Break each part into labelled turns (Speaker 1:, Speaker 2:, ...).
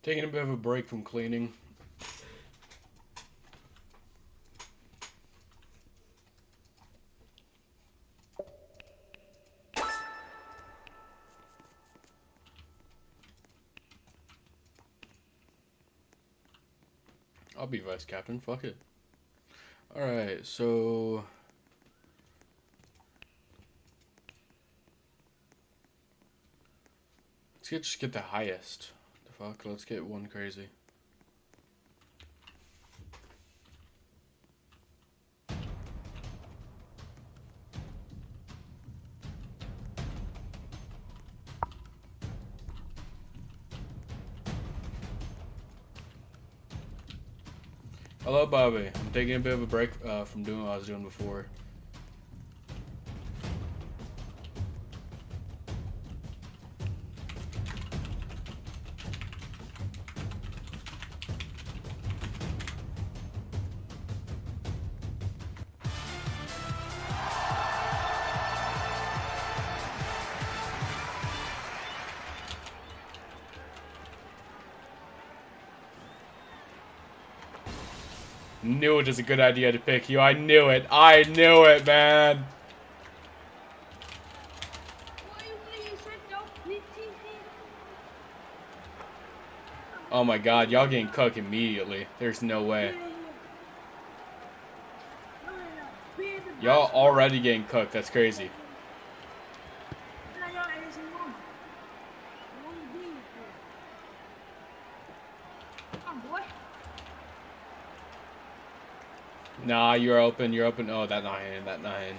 Speaker 1: Taking a bit of a break from cleaning. I'll be vice captain. Fuck it. Alright, so... just get the highest. The fuck? Let's get one crazy. Hello, Bobby. I'm taking a bit of a break from doing what I was doing before. Knew it was a good idea to pick you. I knew it. I knew it, man. Oh my god, y'all getting cooked immediately. There's no way. Y'all already getting cooked. That's crazy. Nah, you're open. You're open. Oh, that not in. That not in.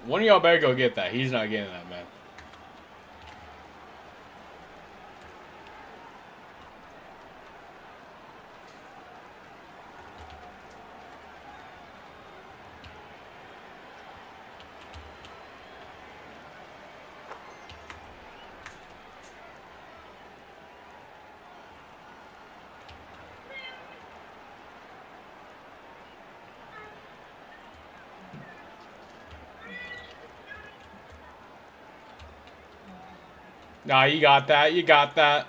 Speaker 1: One of y'all better go get that. He's not getting that, man. Nah, you got that. You got that.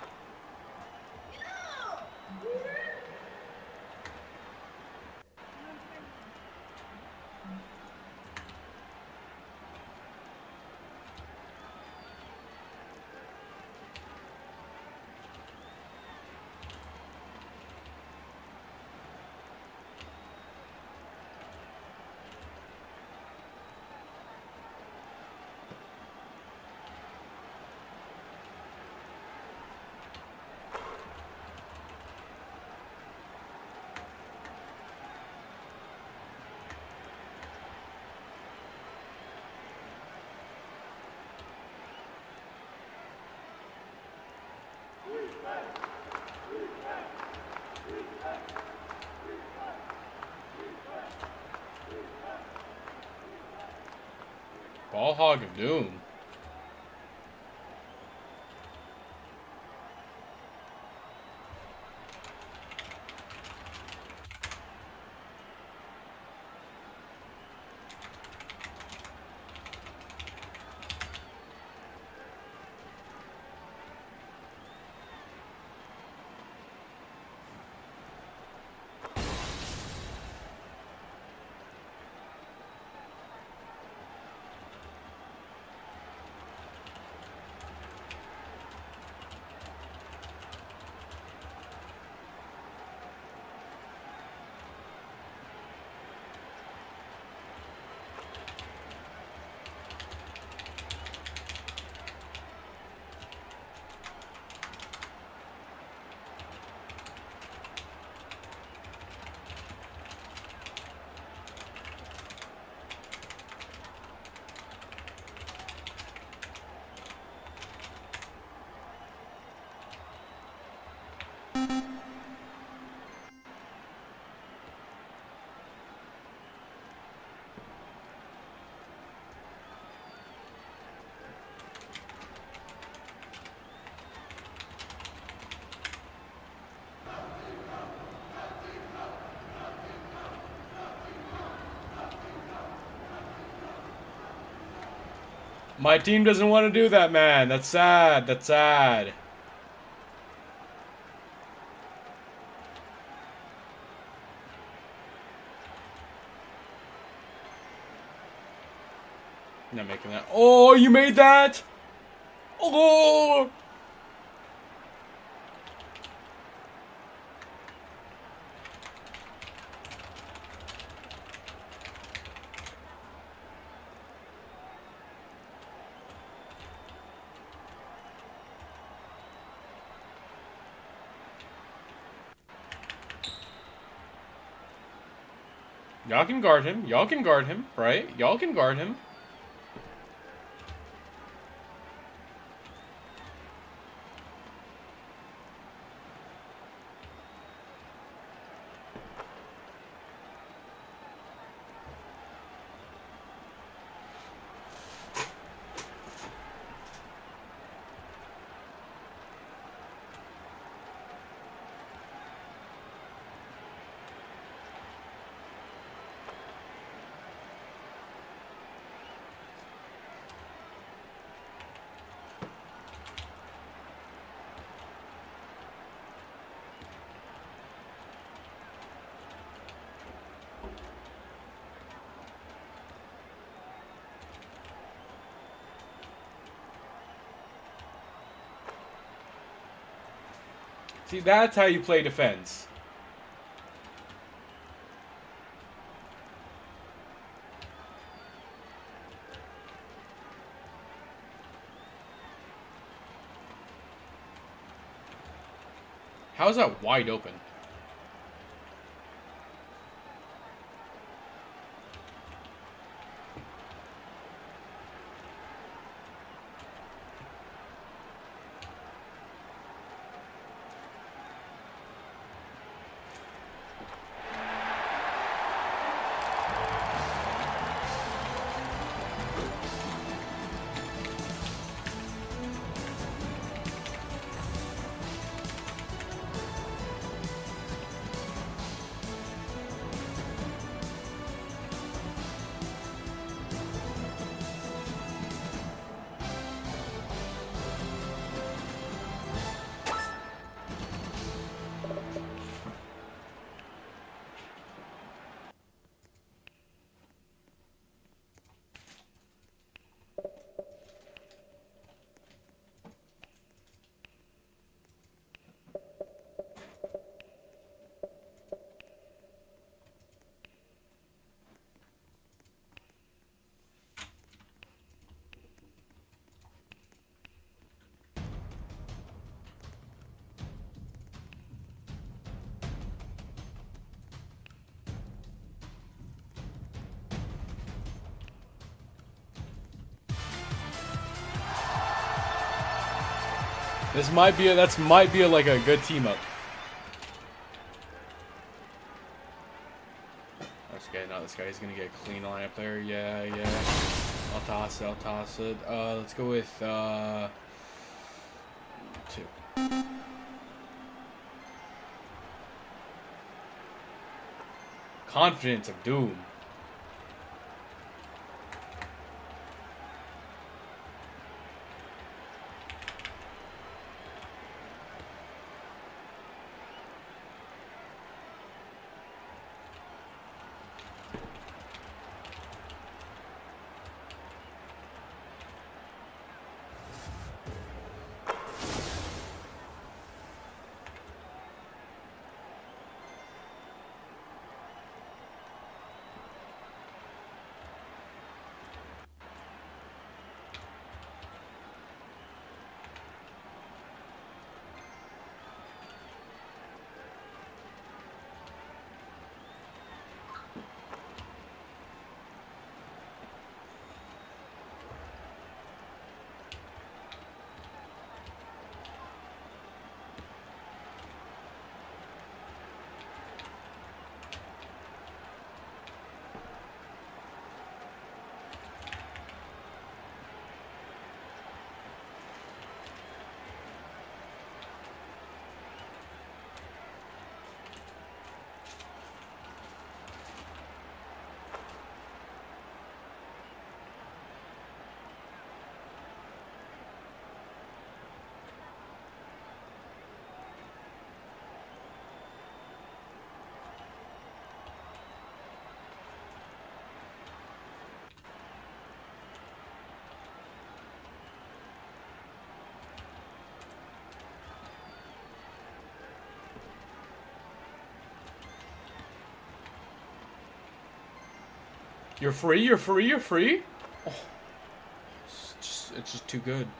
Speaker 1: Ball hog of doom. My team doesn't want to do that, man. That's sad. That's sad. Not making that. Oh, you made that? Oh! Y'all can guard him. Y'all can guard him, right? Y'all can guard him. See, that's how you play defense. How's that wide open? This might be like a good team up. This guy, not this guy. He's gonna get a clean lineup there. Yeah, yeah. I'll toss it. I'll toss it. Let's go with 2. Confidence of Doom. You're free, you're free, you're free. Oh, it's just too good.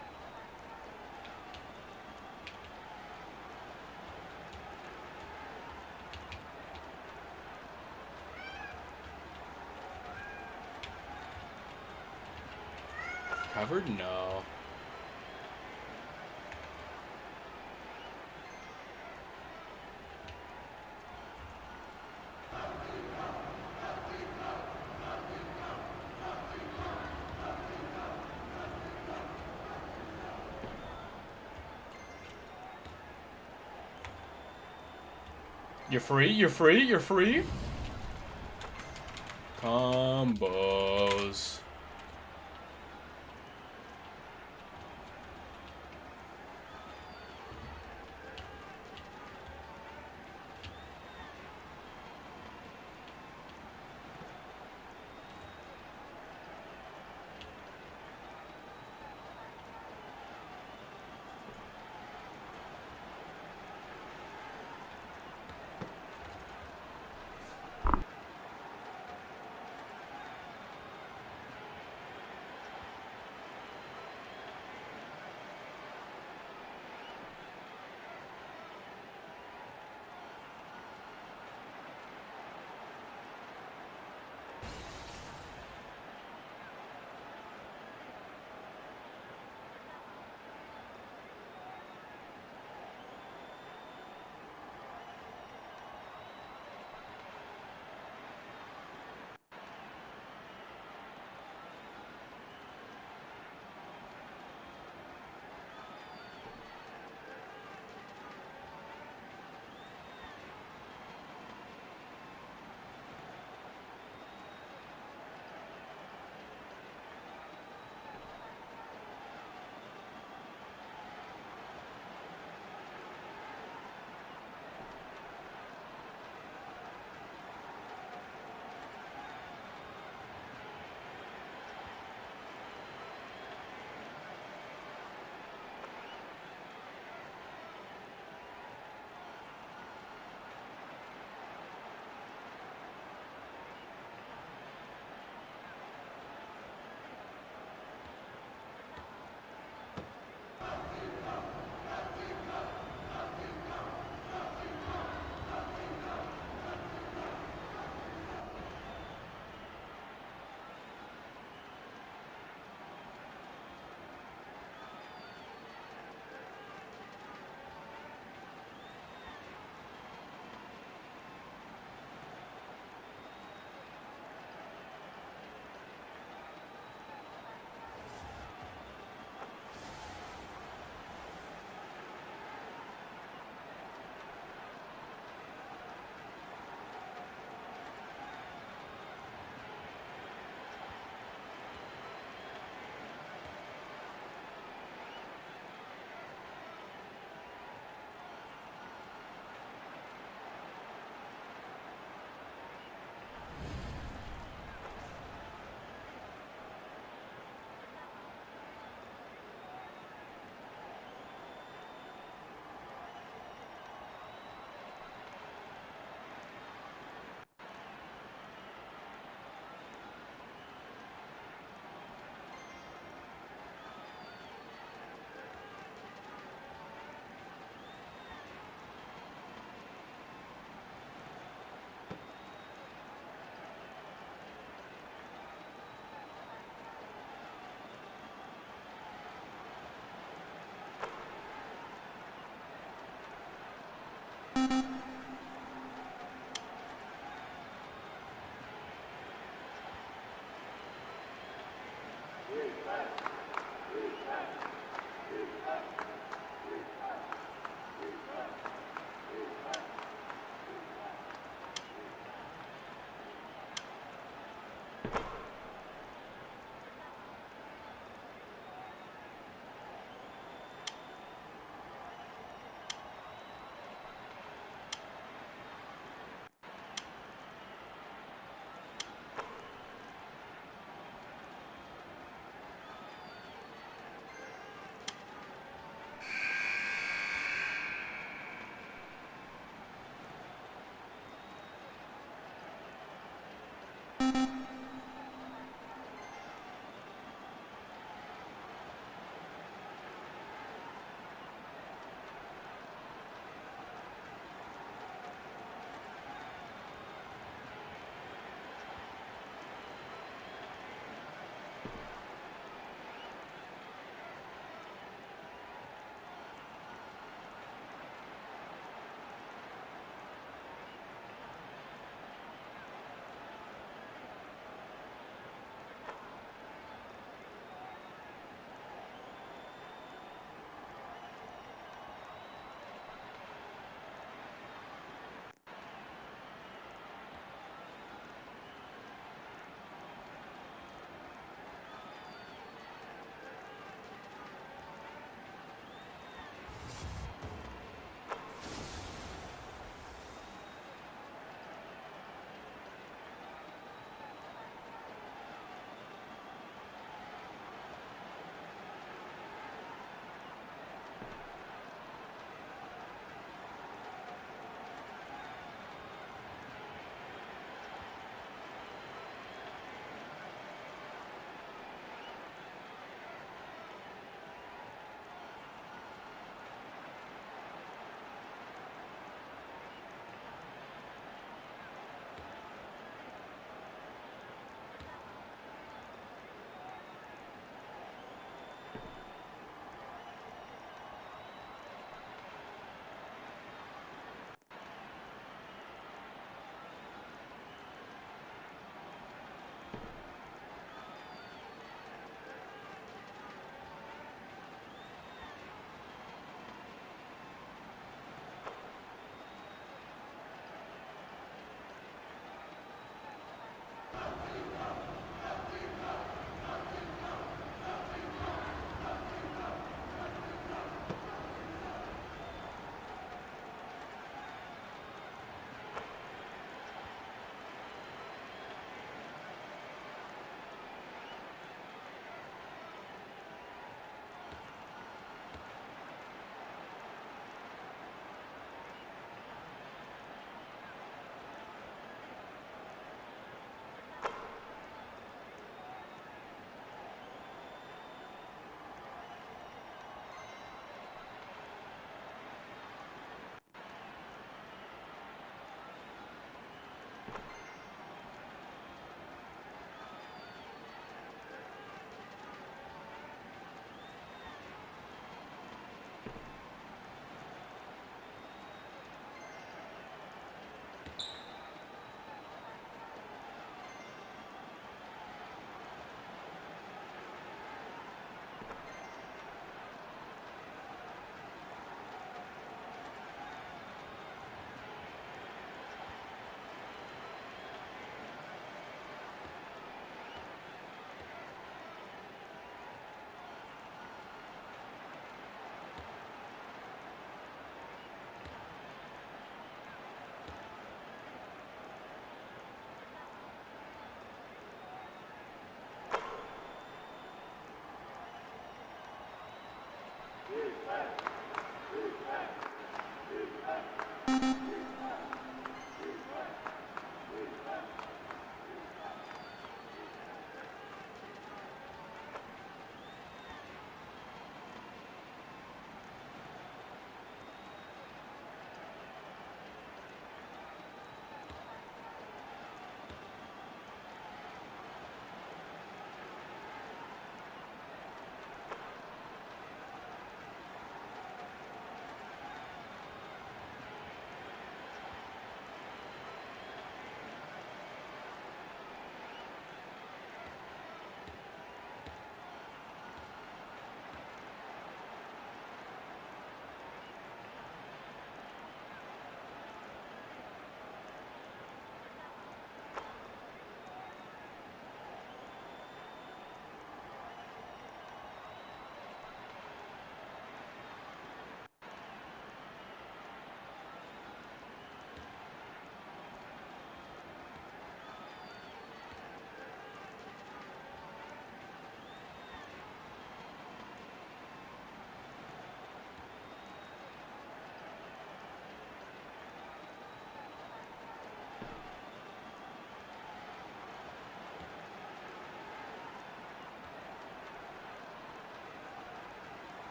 Speaker 1: Covered? No. You're free, you're free, you're free. Combos.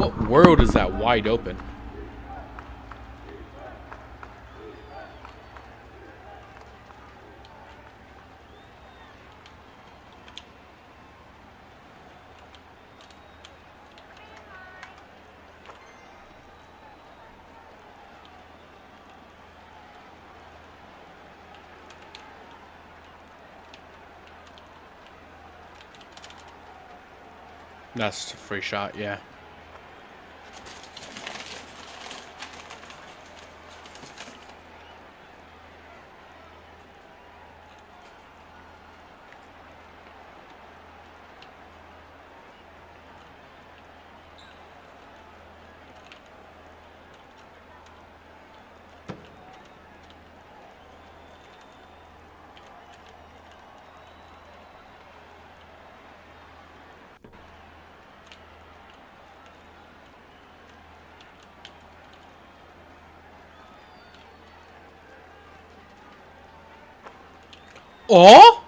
Speaker 1: What world is that wide open? That's a free shot, yeah. Oh!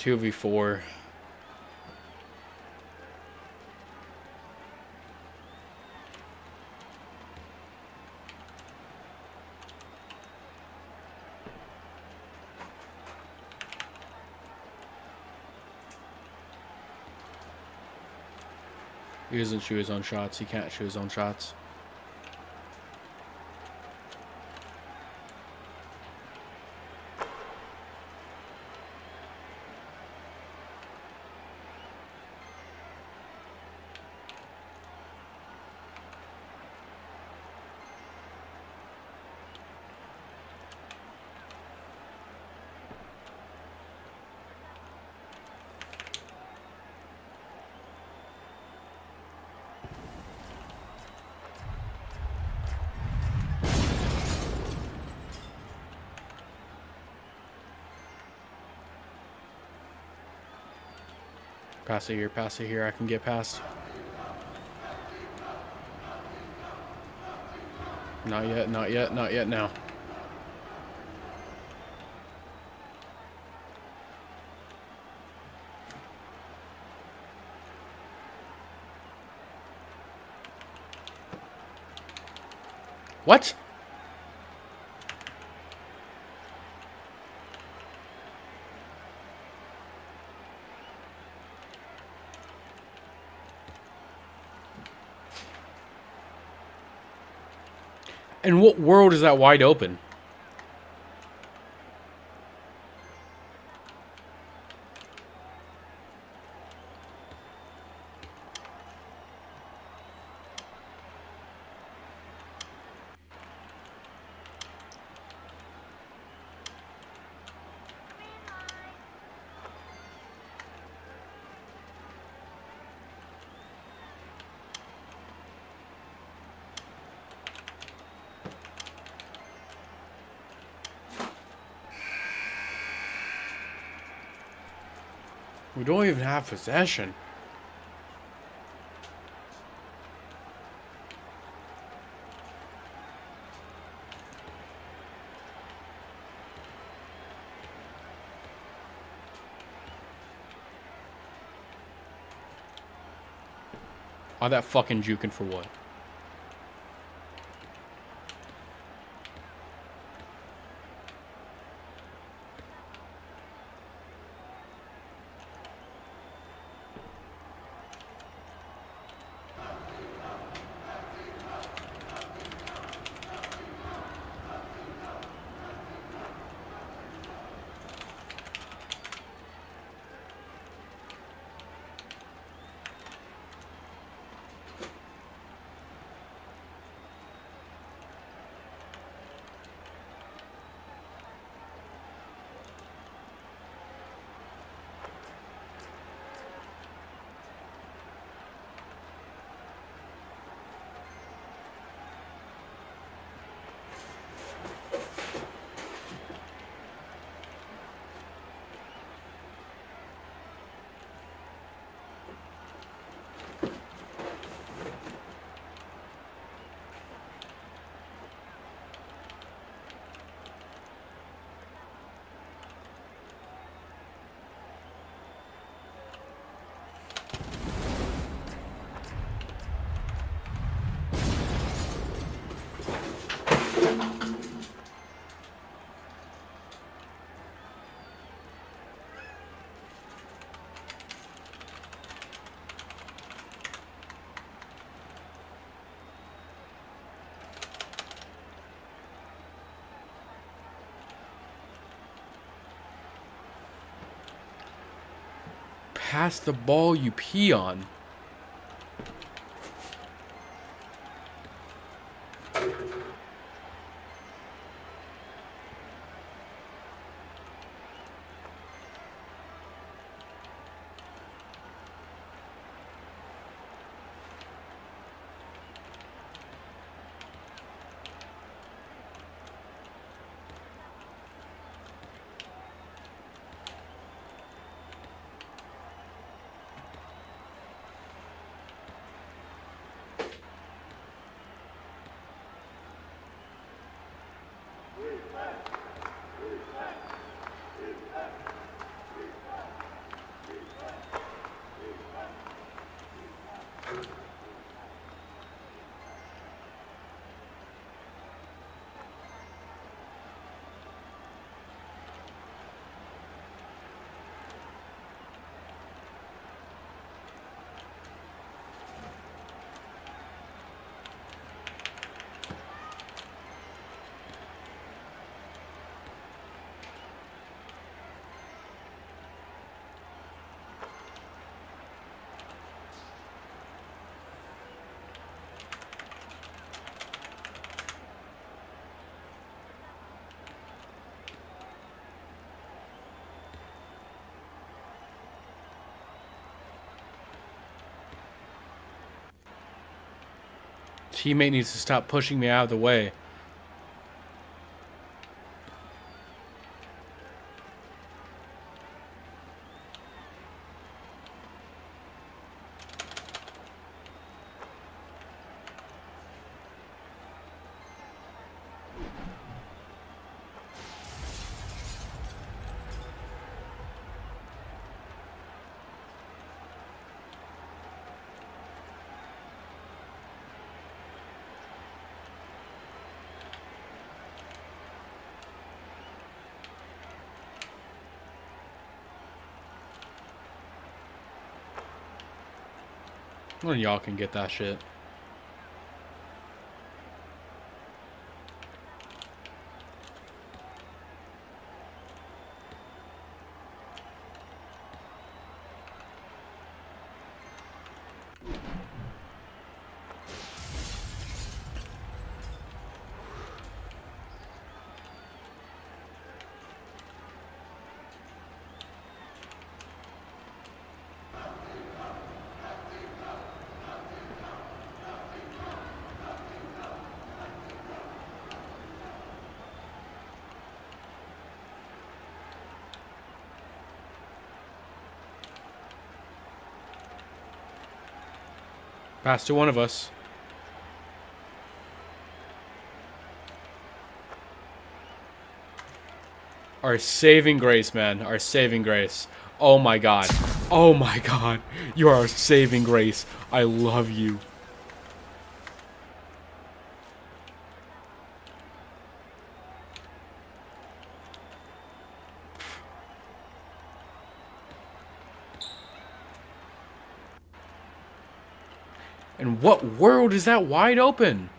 Speaker 1: Two v4. He doesn't shoot his own shots. He can't shoot his own shots. Pass it here. Pass it here. I can get past. Not yet. Not yet. Not yet now. What? In what world is that wide open? We don't even have possession. All that fucking juking for what? Pass the ball, you peon. Teammate needs to stop pushing me out of the way. One of y'all can get that shit. Pass to one of us. Our saving grace, man. Our saving grace. Oh my god. Oh my god. You are our saving grace. I love you. And what world is that wide open?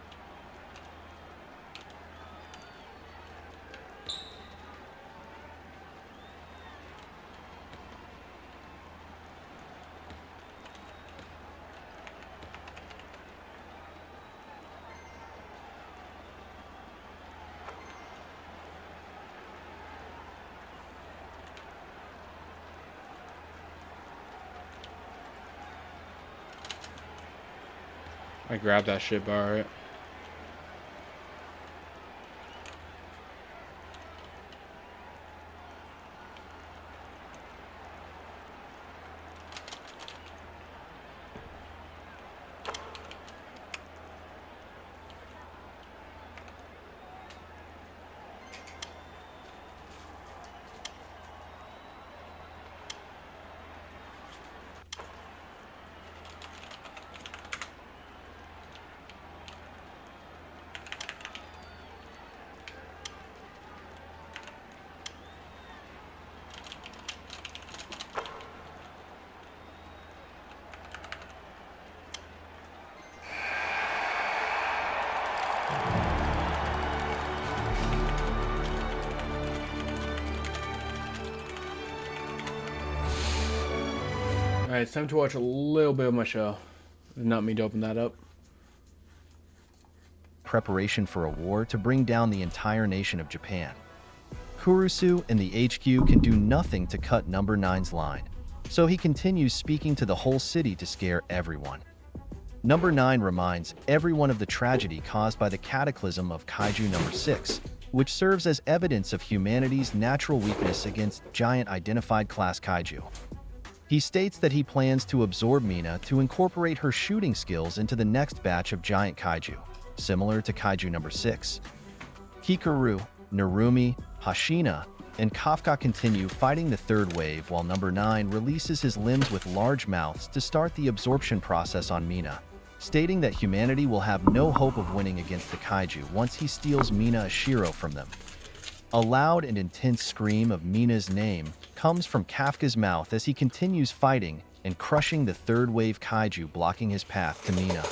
Speaker 1: I grabbed that shit, but alright. Alright, it's time to watch a little bit of my show. Did not mean to open that up.
Speaker 2: Preparation for a war to bring down the entire nation of Japan. Kurusu and the HQ can do nothing to cut Number 9's line, so he continues speaking to the whole city to scare everyone. Number 9 reminds everyone of the tragedy caused by the cataclysm of Kaiju Number 6, which serves as evidence of humanity's natural weakness against giant identified class Kaiju. He states that he plans to absorb Mina to incorporate her shooting skills into the next batch of giant Kaiju, similar to Kaiju Number 6. Hikaru, Narumi, Hashina, and Kafka continue fighting the third wave while Number 9 releases his limbs with large mouths to start the absorption process on Mina, stating that humanity will have no hope of winning against the Kaiju once he steals Mina Ashiro from them. A loud and intense scream of Mina's name comes from Kafka's mouth as he continues fighting and crushing the third wave Kaiju blocking his path to Mina.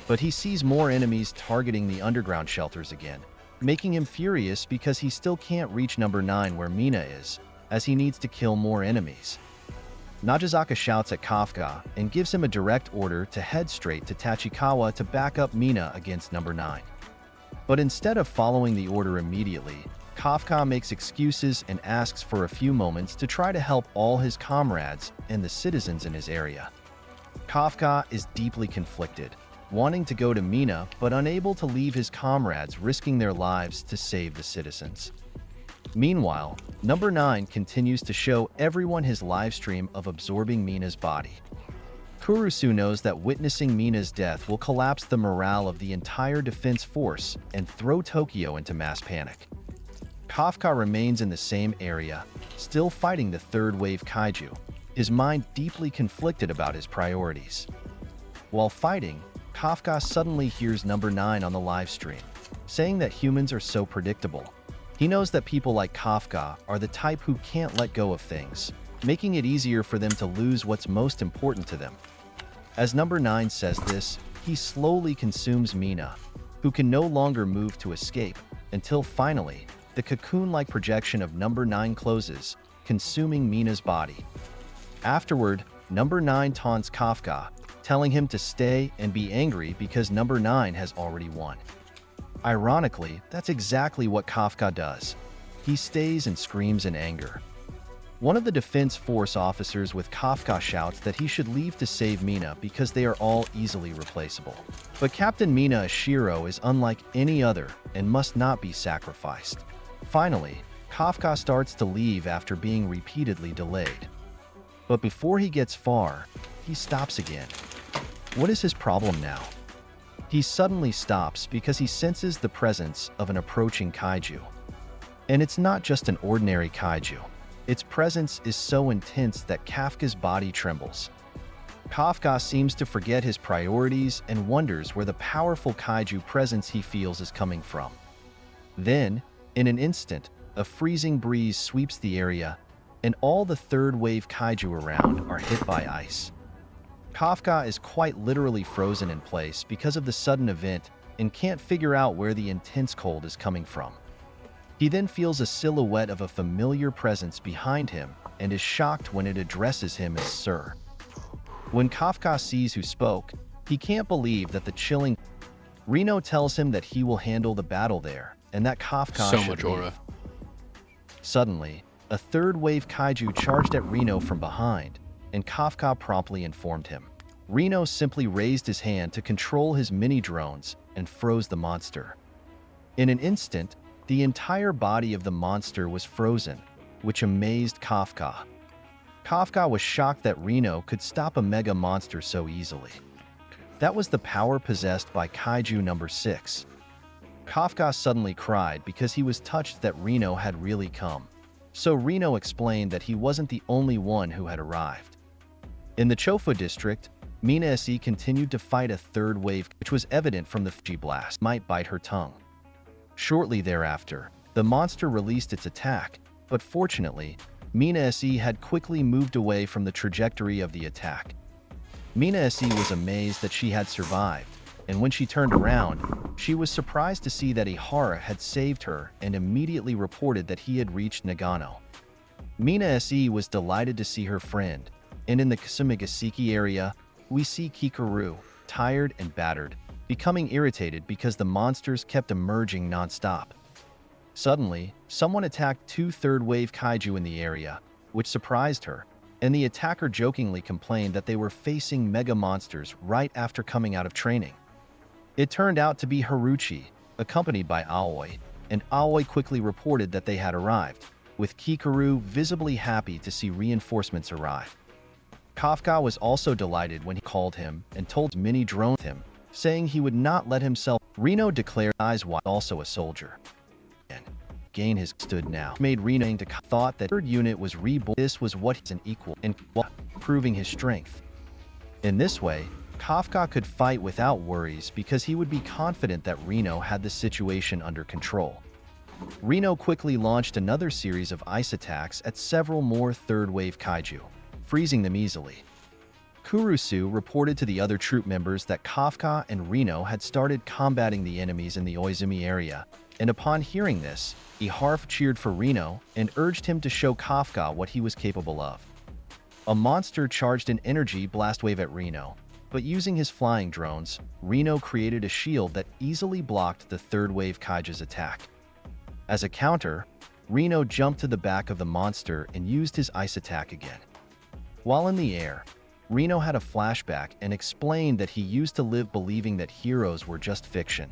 Speaker 2: But he sees more enemies targeting the underground shelters again, making him furious because he still can't reach Number 9 where Mina is, as he needs to kill more enemies. Najizaka shouts at Kafka and gives him a direct order to head straight to Tachikawa to back up Mina against Number 9. But instead of following the order immediately, Kafka makes excuses and asks for a few moments to try to help all his comrades and the citizens in his area. Kafka is deeply conflicted, wanting to go to Mina but unable to leave his comrades risking their lives to save the citizens. Meanwhile, Number 9 continues to show everyone his livestream of absorbing Mina's body. Kurusu knows that witnessing Mina's death will collapse the morale of the entire defense force and throw Tokyo into mass panic. Kafka remains in the same area, still fighting the third wave Kaiju, his mind deeply conflicted about his priorities. While fighting, Kafka suddenly hears Number 9 on the live stream, saying that humans are so predictable. He knows that people like Kafka are the type who can't let go of things, making it easier for them to lose what's most important to them. As number 9 says this, he slowly consumes Mina, who can no longer move to escape, until finally, the cocoon-like projection of number 9 closes, consuming Mina's body. Afterward, number 9 taunts Kafka, telling him to stay and be angry because number 9 has already won. Ironically, that's exactly what Kafka does. He stays and screams in anger. One of the Defense Force officers with Kafka shouts that he should leave to save Mina because they are all easily replaceable. But Captain Mina Ashiro is unlike any other and must not be sacrificed. Finally, Kafka starts to leave after being repeatedly delayed. But before he gets far, he stops again. What is his problem now? He suddenly stops because he senses the presence of an approaching kaiju. And it's not just an ordinary kaiju. Its presence is so intense that Kafka's body trembles. Kafka seems to forget his priorities and wonders where the powerful kaiju presence he feels is coming from. Then, in an instant, a freezing breeze sweeps the area, and all the third wave kaiju around are hit by ice. Kafka is quite literally frozen in place because of the sudden event and can't figure out where the intense cold is coming from. He then feels a silhouette of a familiar presence behind him and is shocked when it addresses him as Sir. When Kafka sees who spoke, he can't believe that the chilling Reno tells him that he will handle the battle there and that Kafka
Speaker 1: So
Speaker 2: should
Speaker 1: much
Speaker 2: leave.
Speaker 1: aura.
Speaker 2: Suddenly, a third wave kaiju charged at Reno from behind, and Kafka promptly informed him. Reno simply raised his hand to control his mini-drones and froze the monster. In an instant, the entire body of the monster was frozen, which amazed Kafka. Kafka was shocked that Reno could stop a mega monster so easily. That was the power possessed by Kaiju number 6. Kafka suddenly cried because he was touched that Reno had really come. So Reno explained that he wasn't the only one who had arrived. In the Chofu district, Mina SE continued to fight a third wave, which was evident from the Fuji blast might bite her tongue. Shortly thereafter, the monster released its attack, but fortunately, Mina SE had quickly moved away from the trajectory of the attack. Mina SE was amazed that she had survived, and when she turned around, she was surprised to see that Ihara had saved her and immediately reported that he had reached Nagano. Mina SE was delighted to see her friend, and in the Kasumigaseki area, we see Kikaru, tired and battered, becoming irritated because the monsters kept emerging non-stop. Suddenly, someone attacked 2 third-wave kaiju in the area, which surprised her, and the attacker jokingly complained that they were facing mega monsters right after coming out of training. It turned out to be Haruchi, accompanied by Aoi, and Aoi quickly reported that they had arrived, with Kikaru visibly happy to see reinforcements arrive. Kafka was also delighted when he called him and told mini-drone him, saying he would not let himself. Reno declared eyes wide, also a soldier. And gain his stood now made Reno to thought that third unit was reborn. This was what he's an equal and proving his strength. In this way, Kafka could fight without worries because he would be confident that Reno had the situation under control. Reno quickly launched another series of ice attacks at several more third-wave kaiju, freezing them easily. Kurusu reported to the other troop members that Kafka and Reno had started combating the enemies in the Oizumi area, and upon hearing this, Iharf cheered for Reno and urged him to show Kafka what he was capable of. A monster charged an energy blast wave at Reno, but using his flying drones, Reno created a shield that easily blocked the third wave kaiju's attack. As a counter, Reno jumped to the back of the monster and used his ice attack again. While in the air, Reno had a flashback and explained that he used to live believing that heroes were just fiction.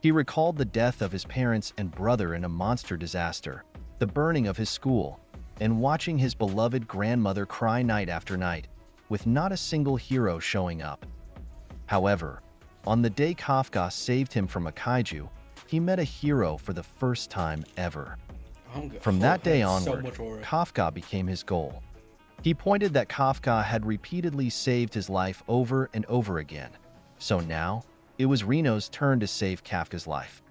Speaker 2: He recalled the death of his parents and brother in a monster disaster, the burning of his school, and watching his beloved grandmother cry night after night, with not a single hero showing up. However, on the day Kafka saved him from a kaiju, he met a hero for the first time ever. From that day onward, Kafka became his goal. He pointed that Kafka had repeatedly saved his life over and over again, so now it was Reno's turn to save Kafka's life.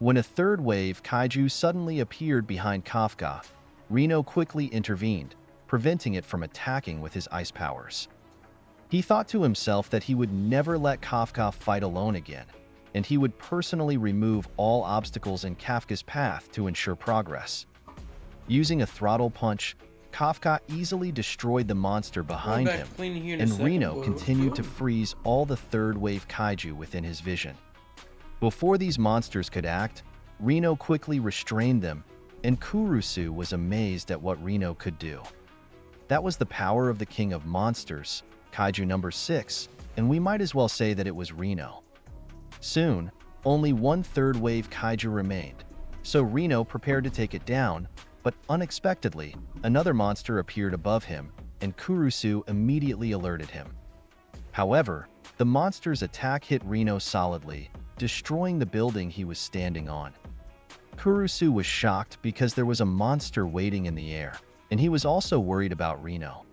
Speaker 2: When a third wave kaiju suddenly appeared behind Kafka, Reno quickly intervened, preventing it from attacking with his ice powers. He thought to himself that he would never let Kafka fight alone again, and he would personally remove all obstacles in Kafka's path to ensure progress. Using a throttle punch, Kafka easily destroyed the monster behind him, and Reno continued to freeze all the third-wave kaiju within his vision. Before these monsters could act, Reno quickly restrained them, and Kurusu was amazed at what Reno could do. That was the power of the King of Monsters, Kaiju number 6, and we might as well say that it was Reno. Soon, only one third-wave kaiju remained, so Reno prepared to take it down, but unexpectedly, another monster appeared above him, and Kurusu immediately alerted him. However, the monster's attack hit Reno solidly, destroying the building he was standing on. Kurusu was shocked because there was a monster waiting in the air, and he was also worried about Reno.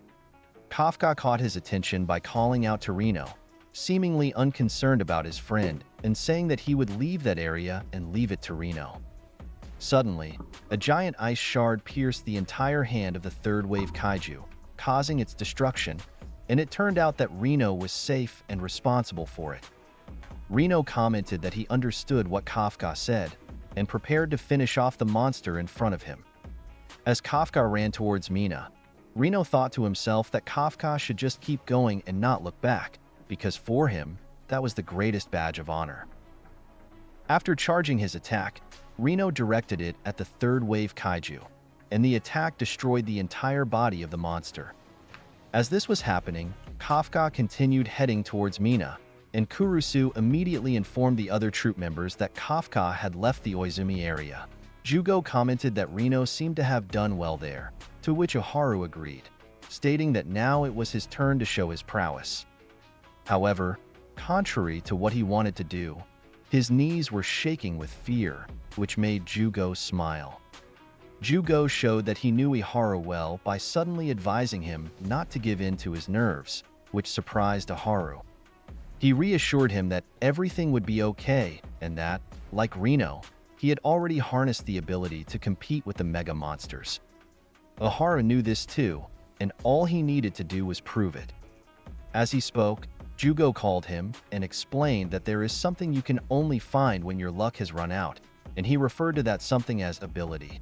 Speaker 2: Kafka caught his attention by calling out to Reno, seemingly unconcerned about his friend, and saying that he would leave that area and leave it to Reno. Suddenly, a giant ice shard pierced the entire hand of the third-wave kaiju, causing its destruction, and it turned out that Reno was safe and responsible for it. Reno commented that he understood what Kafka said, and prepared to finish off the monster in front of him. As Kafka ran towards Mina, Reno thought to himself that Kafka should just keep going and not look back, because for him, that was the greatest badge of honor. After charging his attack, Reno directed it at the third-wave kaiju, and the attack destroyed the entire body of the monster. As this was happening, Kafka continued heading towards Mina, and Kurusu immediately informed the other troop members that Kafka had left the Oizumi area. Jugo commented that Reno seemed to have done well there, to which Oharu agreed, stating that now it was his turn to show his prowess. However, contrary to what he wanted to do, his knees were shaking with fear, which made Jugo smile. Jugo showed that he knew Oharu well by suddenly advising him not to give in to his nerves, which surprised Oharu. He reassured him that everything would be okay and that, like Reno, he had already harnessed the ability to compete with the mega monsters. Oharu knew this too, and all he needed to do was prove it. As he spoke, Jugo called him and explained that there is something you can only find when your luck has run out, and he referred to that something as ability.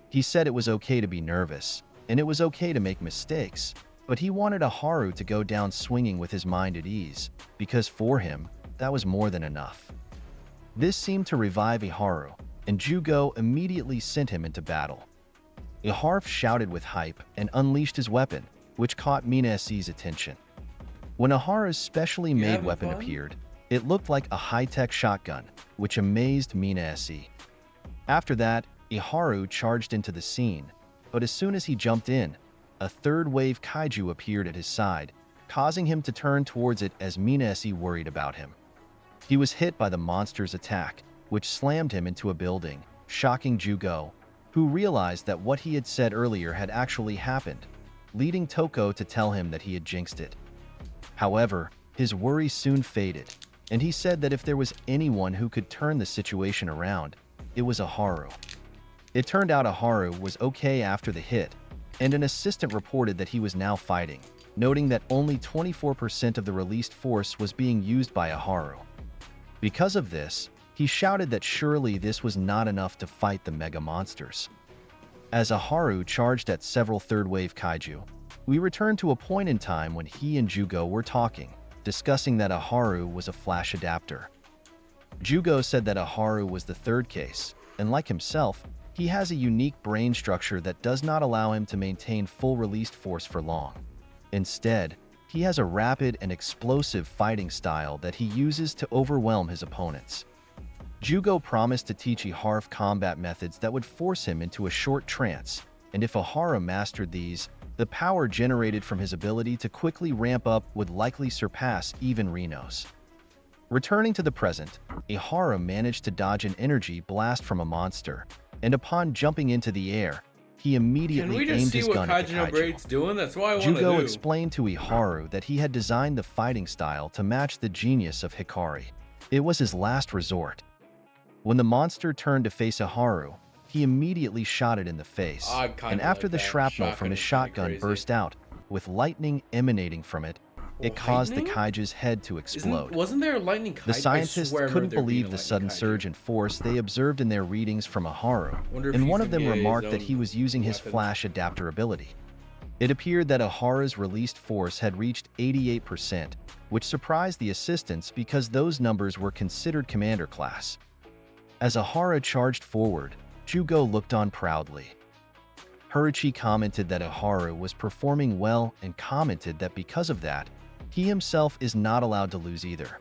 Speaker 2: He said it was okay to be nervous, and it was okay to make mistakes, but he wanted Oharu to go down swinging with his mind at ease, because for him, that was more than enough. This seemed to revive Oharu, and Jugo immediately sent him into battle. Oharu shouted with hype and unleashed his weapon, which caught Mina's attention. When Oharu's specially made weapon appeared, it looked like a high-tech shotgun, which amazed Mina. After that, Oharu charged into the scene, but as soon as he jumped in, a third-wave kaiju appeared at his side, causing him to turn towards it as Mina worried about him. He was hit by the monster's attack, which slammed him into a building, shocking Jugo, who realized that what he had said earlier had actually happened, leading Toko to tell him that he had jinxed it. However, his worry soon faded, and he said that if there was anyone who could turn the situation around, it was Oharu. It turned out Oharu was okay after the hit, and an assistant reported that he was now fighting, noting that only 24% of the released force was being used by Oharu. Because of this, he shouted that surely this was not enough to fight the mega monsters. As Oharu charged at several third-wave kaiju, we returned to a point in time when he and Jugo were talking, discussing that Oharu was a flash adapter. Jugo said that Oharu was the third case, and like himself, he has a unique brain structure that does not allow him to maintain full released force for long. Instead, he has a rapid and explosive fighting style that he uses to overwhelm his opponents. Jugo promised to teach Oharu combat methods that would force him into a short trance, and if Oharu mastered these, the power generated from his ability to quickly ramp up would likely surpass even Reno's. Returning to the present, Oharu managed to dodge an energy blast from a monster, and upon jumping into the air, he immediately aimed his gun at the kaiju.
Speaker 1: Doing? That's what I want to
Speaker 2: Jugo
Speaker 1: do.
Speaker 2: explained to Oharu that he had designed the fighting style to match the genius of Hikari. It was his last resort. When the monster turned to face Oharu, he immediately shot it in the face, and after the shrapnel from his shotgun burst out, with lightning emanating from it, it caused the
Speaker 1: Lightning?
Speaker 2: kaiju's head to explode.
Speaker 1: Wasn't there a lightning kaiju?
Speaker 2: The scientists
Speaker 1: I swear I
Speaker 2: couldn't
Speaker 1: remember there being
Speaker 2: believe
Speaker 1: a
Speaker 2: the
Speaker 1: lightning
Speaker 2: sudden
Speaker 1: kaiju.
Speaker 2: surge in force they observed in their readings from Aharu,
Speaker 1: Wonder if
Speaker 2: and
Speaker 1: he
Speaker 2: one of them
Speaker 1: forget his
Speaker 2: remarked that
Speaker 1: own
Speaker 2: he was using his
Speaker 1: weapon.
Speaker 2: flash adaptability. It appeared that Aharu's released force had reached 88%, which surprised the assistants because those numbers were considered commander class. As Ahara charged forward, Jugo looked on proudly. Haruchi commented that Aharu was performing well and commented that because of that, he himself is not allowed to lose either.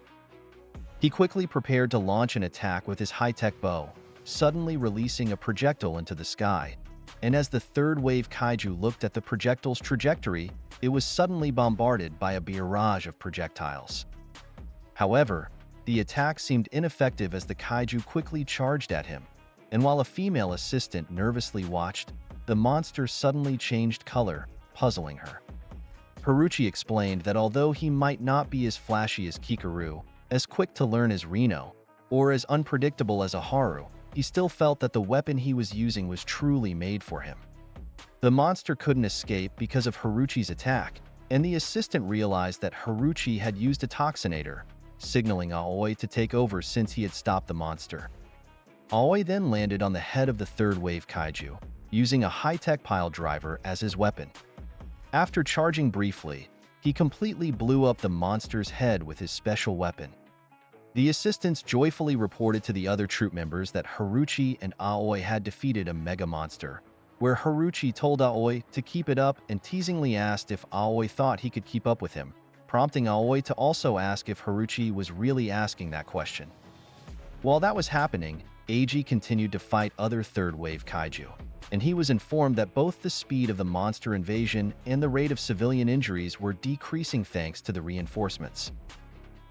Speaker 2: He quickly prepared to launch an attack with his high-tech bow, suddenly releasing a projectile into the sky, and as the third wave kaiju looked at the projectile's trajectory, it was suddenly bombarded by a barrage of projectiles. However, the attack seemed ineffective as the kaiju quickly charged at him, and while a female assistant nervously watched, the monster suddenly changed color, puzzling her. Haruchi explained that although he might not be as flashy as Kikaru, as quick to learn as Reno, or as unpredictable as Aharu, he still felt that the weapon he was using was truly made for him. The monster couldn't escape because of Haruchi's attack, and the assistant realized that Haruchi had used a toxinator, signaling Aoi to take over since he had stopped the monster. Aoi then landed on the head of the third wave kaiju, using a high-tech pile driver as his weapon. After charging briefly, he completely blew up the monster's head with his special weapon. The assistants joyfully reported to the other troop members that Haruchi and Aoi had defeated a mega monster, where Haruchi told Aoi to keep it up and teasingly asked if Aoi thought he could keep up with him, prompting Aoi to also ask if Haruchi was really asking that question. While that was happening, Eiji continued to fight other third-wave kaiju, and he was informed that both the speed of the monster invasion and the rate of civilian injuries were decreasing thanks to the reinforcements.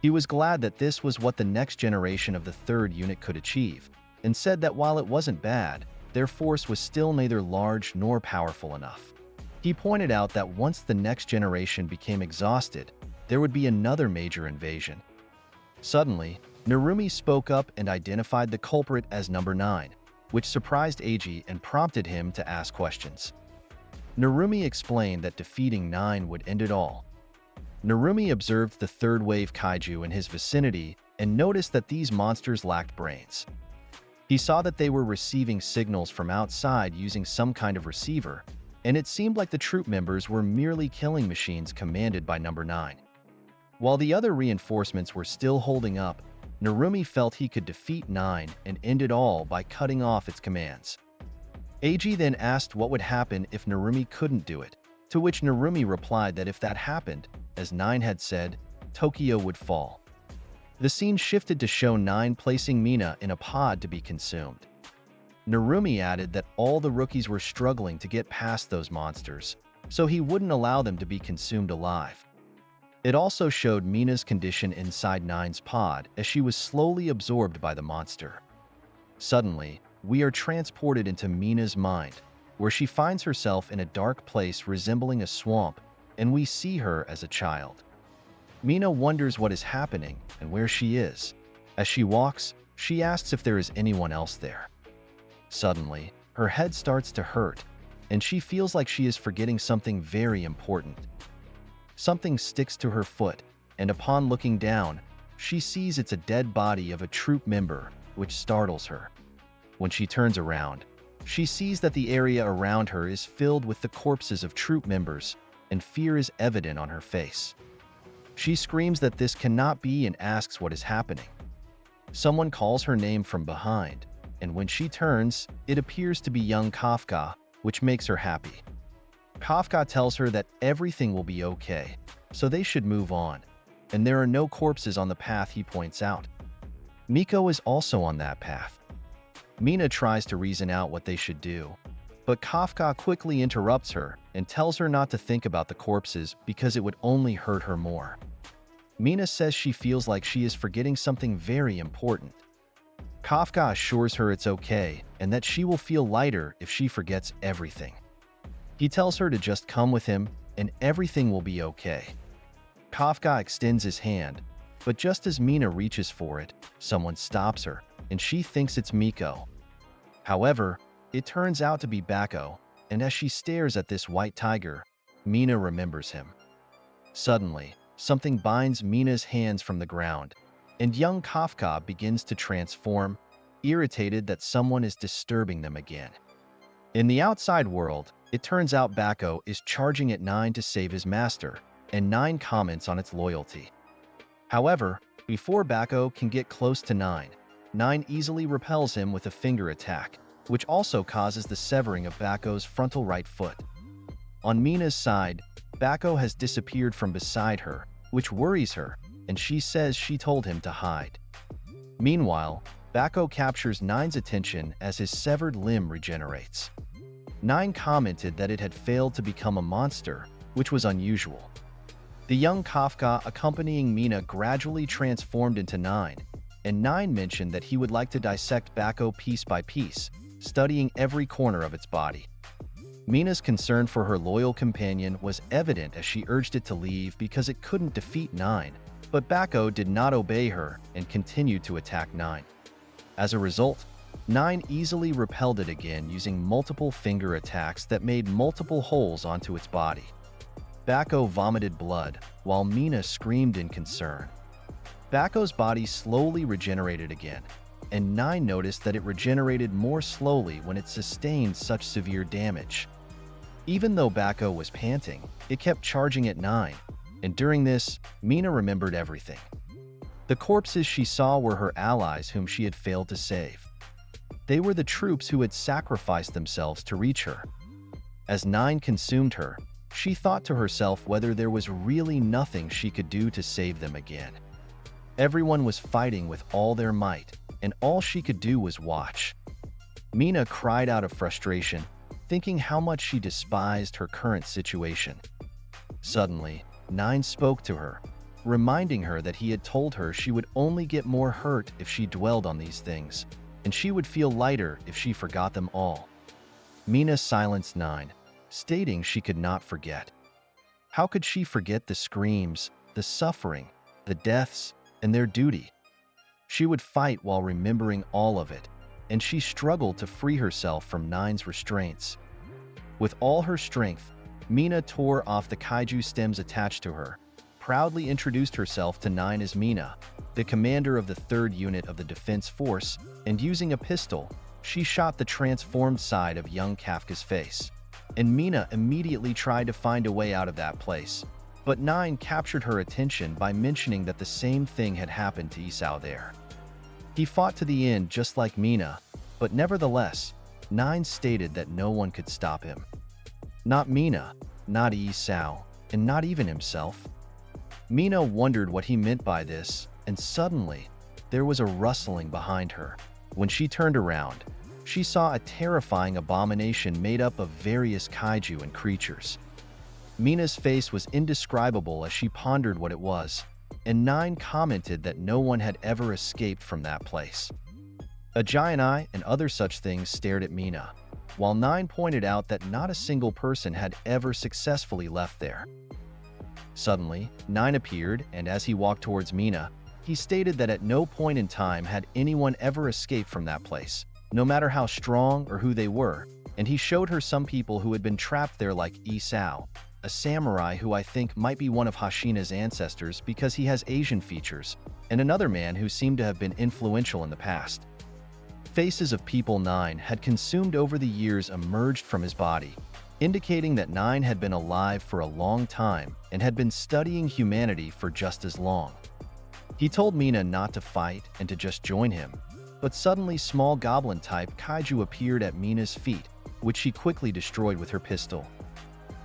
Speaker 2: He was glad that this was what the next generation of the third unit could achieve, and said that while it wasn't bad, their force was still neither large nor powerful enough. He pointed out that once the next generation became exhausted, there would be another major invasion. Suddenly, Narumi spoke up and identified the culprit as number 9, which surprised Eiji and prompted him to ask questions. Narumi explained that defeating 9 would end it all. Narumi observed the third wave kaiju in his vicinity and noticed that these monsters lacked brains. He saw that they were receiving signals from outside using some kind of receiver, and it seemed like the troop members were merely killing machines commanded by number 9. While the other reinforcements were still holding up, Narumi felt he could defeat 9 and end it all by cutting off its commands. Eiji then asked what would happen if Narumi couldn't do it, to which Narumi replied that if that happened, as 9 had said, Tokyo would fall. The scene shifted to show 9 placing Mina in a pod to be consumed. Narumi added that all the rookies were struggling to get past those monsters, so he wouldn't allow them to be consumed alive. It also showed Mina's condition inside 9's pod as she was slowly absorbed by the monster. Suddenly, we are transported into Mina's mind, where she finds herself in a dark place resembling a swamp, and we see her as a child. Mina wonders what is happening and where she is. As she walks, she asks if there is anyone else there. Suddenly, her head starts to hurt, and she feels like she is forgetting something very important. Something sticks to her foot, and upon looking down, she sees it's a dead body of a troop member, which startles her. When she turns around, she sees that the area around her is filled with the corpses of troop members, and fear is evident on her face. She screams that this cannot be and asks what is happening. Someone calls her name from behind, and when she turns, it appears to be young Kafka, which makes her happy. Kafka tells her that everything will be okay, so they should move on, and there are no corpses on the path he points out. Miko is also on that path. Mina tries to reason out what they should do, but Kafka quickly interrupts her and tells her not to think about the corpses because it would only hurt her more. Mina says she feels like she is forgetting something very important. Kafka assures her it's okay and that she will feel lighter if she forgets everything. He tells her to just come with him and everything will be okay. Kafka extends his hand, but just as Mina reaches for it, someone stops her, and she thinks it's Miko. However, it turns out to be Bako, and as she stares at this white tiger, Mina remembers him. Suddenly, something binds Mina's hands from the ground, and young Kafka begins to transform, irritated that someone is disturbing them again. In the outside world, it turns out Bako is charging at Nine to save his master, and Nine comments on its loyalty. However, before Bako can get close to Nine, Nine easily repels him with a finger attack, which also causes the severing of Bako's frontal right foot. On Mina's side, Bako has disappeared from beside her, which worries her, and she says she told him to hide. Meanwhile, Bako captures Nine's attention as his severed limb regenerates. Nine commented that it had failed to become a monster, which was unusual. The young Kafka accompanying Mina gradually transformed into Nine, and Nine mentioned that he would like to dissect Bako piece by piece, studying every corner of its body. Mina's concern for her loyal companion was evident as she urged it to leave because it couldn't defeat Nine, but Bako did not obey her and continued to attack Nine. As a result, Nine easily repelled it again using multiple finger attacks that made multiple holes onto its body. Bako vomited blood, while Mina screamed in concern. Bako's body slowly regenerated again, and Nine noticed that it regenerated more slowly when it sustained such severe damage. Even though Bako was panting, it kept charging at Nine, and during this, Mina remembered everything. The corpses she saw were her allies whom she had failed to save. They were the troops who had sacrificed themselves to reach her. As Nine consumed her, she thought to herself whether there was really nothing she could do to save them again. Everyone was fighting with all their might, and all she could do was watch. Mina cried out of frustration, thinking how much she despised her current situation. Suddenly, Nine spoke to her, reminding her that he had told her she would only get more hurt if she dwelled on these things, and she would feel lighter if she forgot them all. Mina silenced Nine, stating she could not forget. How could she forget the screams, the suffering, the deaths, and their duty? She would fight while remembering all of it, and she struggled to free herself from Nine's restraints. With all her strength, Mina tore off the kaiju stems attached to her, proudly introduced herself to Nine as Mina, the commander of the 3rd Unit of the Defense Force, and using a pistol, she shot the transformed side of young Kafka's face. And Mina immediately tried to find a way out of that place, but Nine captured her attention by mentioning that the same thing had happened to Isao there. He fought to the end just like Mina, but nevertheless, Nine stated that no one could stop him. Not Mina, not Isao, and not even himself. Mina wondered what he meant by this, and suddenly, there was a rustling behind her. When she turned around, she saw a terrifying abomination made up of various kaiju and creatures. Mina's face was indescribable as she pondered what it was, and Nine commented that no one had ever escaped from that place. A giant eye and other such things stared at Mina, while Nine pointed out that not a single person had ever successfully left there. Suddenly, Nine appeared, and as he walked towards Mina, he stated that at no point in time had anyone ever escaped from that place, no matter how strong or who they were, and he showed her some people who had been trapped there like Isao, a samurai who I think might be one of Hashina's ancestors because he has Asian features, and another man who seemed to have been influential in the past. Faces of people Nine had consumed over the years emerged from his body, indicating that Nine had been alive for a long time and had been studying humanity for just as long. He told Mina not to fight and to just join him, but suddenly small goblin-type kaiju appeared at Mina's feet, which she quickly destroyed with her pistol.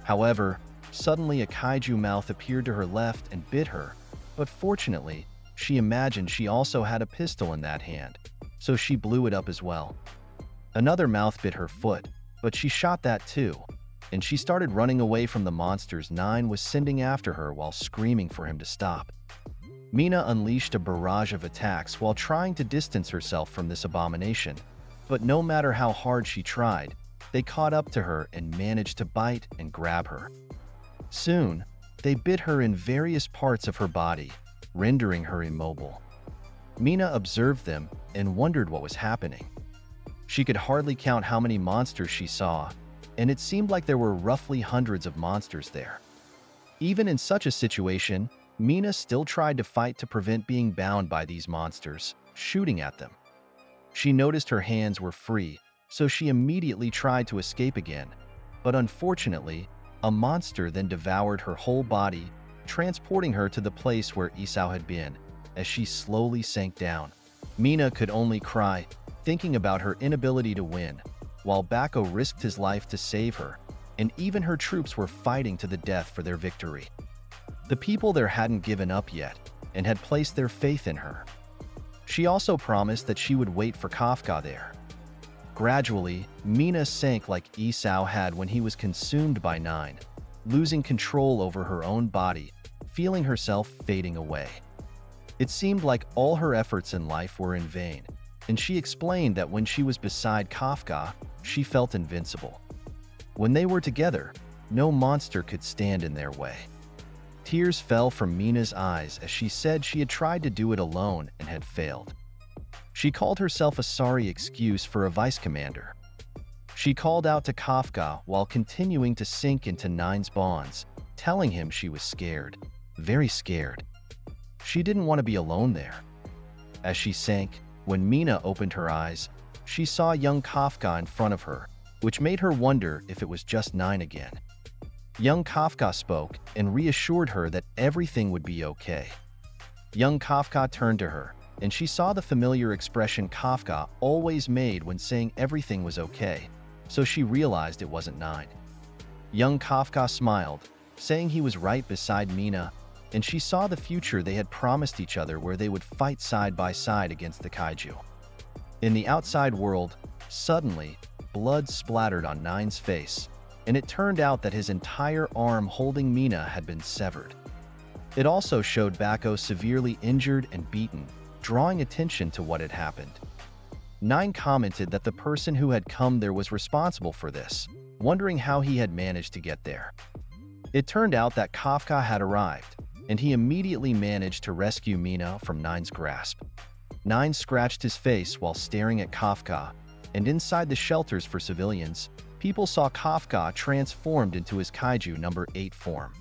Speaker 2: However, suddenly a kaiju mouth appeared to her left and bit her, but fortunately, she imagined she also had a pistol in that hand, so she blew it up as well. Another mouth bit her foot, but she shot that too, and she started running away from the monsters Nine was sending after her while screaming for him to stop. Mina unleashed a barrage of attacks while trying to distance herself from this abomination, but no matter how hard she tried, they caught up to her and managed to bite and grab her. Soon, they bit her in various parts of her body, rendering her immobile. Mina observed them and wondered what was happening. She could hardly count how many monsters she saw, and it seemed like there were roughly hundreds of monsters there. Even in such a situation, Mina still tried to fight to prevent being bound by these monsters, shooting at them. She noticed her hands were free, so she immediately tried to escape again, but unfortunately, a monster then devoured her whole body, transporting her to the place where Isao had been. As she slowly sank down, Mina could only cry, thinking about her inability to win, while Bako risked his life to save her, and even her troops were fighting to the death for their victory. The people there hadn't given up yet, and had placed their faith in her. She also promised that she would wait for Kafka there. Gradually, Mina sank like Isao had when he was consumed by Nine, losing control over her own body, feeling herself fading away. It seemed like all her efforts in life were in vain, and she explained that when she was beside Kafka, she felt invincible. When they were together, no monster could stand in their way. Tears fell from Mina's eyes as she said she had tried to do it alone and had failed. She called herself a sorry excuse for a vice commander. She called out to Kafka while continuing to sink into Nine's bonds, telling him she was scared, very scared. She didn't want to be alone there. As she sank, when Mina opened her eyes, she saw young Kafka in front of her, which made her wonder if it was just Nine again. Young Kafka spoke and reassured her that everything would be okay. Young Kafka turned to her, and she saw the familiar expression Kafka always made when saying everything was okay, so she realized it wasn't Nine. Young Kafka smiled, saying he was right beside Mina, and she saw the future they had promised each other where they would fight side by side against the kaiju. In the outside world, suddenly, blood splattered on Nine's face, and it turned out that his entire arm holding Mina had been severed. It also showed Bako severely injured and beaten, drawing attention to what had happened. Nine commented that the person who had come there was responsible for this, wondering how he had managed to get there. It turned out that Kafka had arrived, and he immediately managed to rescue Mina from Nine's grasp. Nine scratched his face while staring at Kafka, and inside the shelters for civilians, people saw Kafka transformed into his Kaiju number 8 form.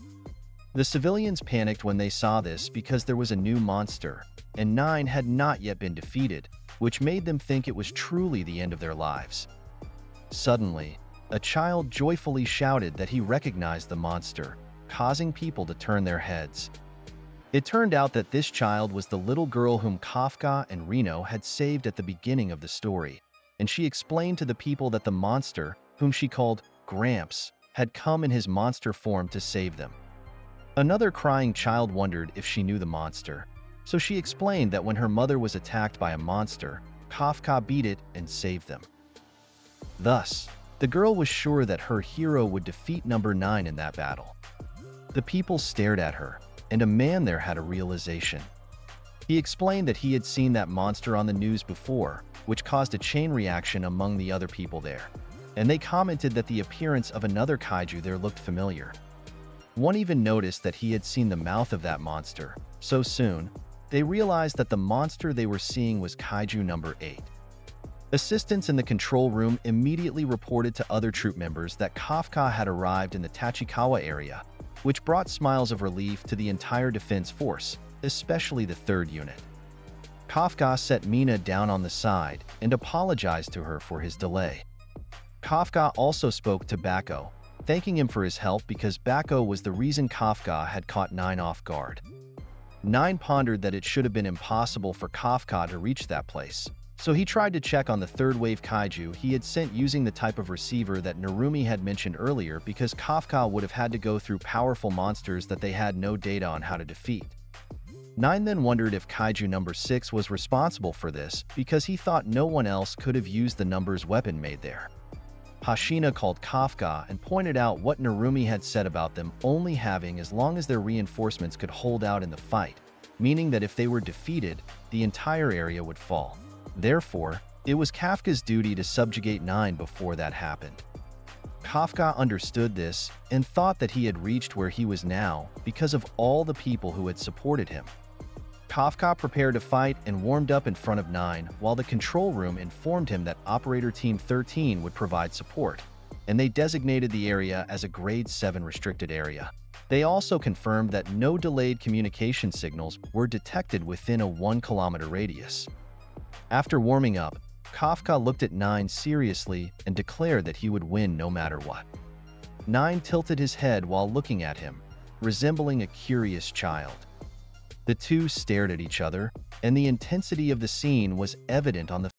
Speaker 2: The civilians panicked when they saw this because there was a new monster, and Nine had not yet been defeated, which made them think it was truly the end of their lives. Suddenly, a child joyfully shouted that he recognized the monster, causing people to turn their heads. It turned out that this child was the little girl whom Kafka and Reno had saved at the beginning of the story, and she explained to the people that the monster, whom she called Gramps, had come in his monster form to save them. Another crying child wondered if she knew the monster, so she explained that when her mother was attacked by a monster, Kafka beat it and saved them. Thus, the girl was sure that her hero would defeat number 9 in that battle. The people stared at her, and a man there had a realization. He explained that he had seen that monster on the news before, which caused a chain reaction among the other people there, and they commented that the appearance of another kaiju there looked familiar. One even noticed that he had seen the mouth of that monster, so soon, they realized that the monster they were seeing was Kaiju number 8. Assistants in the control room immediately reported to other troop members that Kafka had arrived in the Tachikawa area, which brought smiles of relief to the entire defense force, especially the 3rd unit. Kafka set Mina down on the side and apologized to her for his delay. Kafka also spoke to Bako, thanking him for his help because Bako was the reason Kafka had caught Nine off guard. Nine pondered that it should have been impossible for Kafka to reach that place, so he tried to check on the 3rd wave kaiju he had sent using the type of receiver that Narumi had mentioned earlier because Kafka would have had to go through powerful monsters that they had no data on how to defeat. Nine then wondered if Kaiju number 6 was responsible for this because he thought no one else could have used the number's weapon made there. Hashina called Kafka and pointed out what Narumi had said about them only having as long as their reinforcements could hold out in the fight, meaning that if they were defeated, the entire area would fall. Therefore, it was Kafka's duty to subjugate Nine before that happened. Kafka understood this and thought that he had reached where he was now because of all the people who had supported him. Kafka prepared to fight and warmed up in front of Nine while the control room informed him that Operator Team 13 would provide support, and they designated the area as a Grade 7 restricted area. They also confirmed that no delayed communication signals were detected within a 1-kilometer radius. After warming up, Kafka looked at Nine seriously and declared that he would win no matter what. Nine tilted his head while looking at him, resembling a curious child. The two stared at each other, and the intensity of the scene was evident on the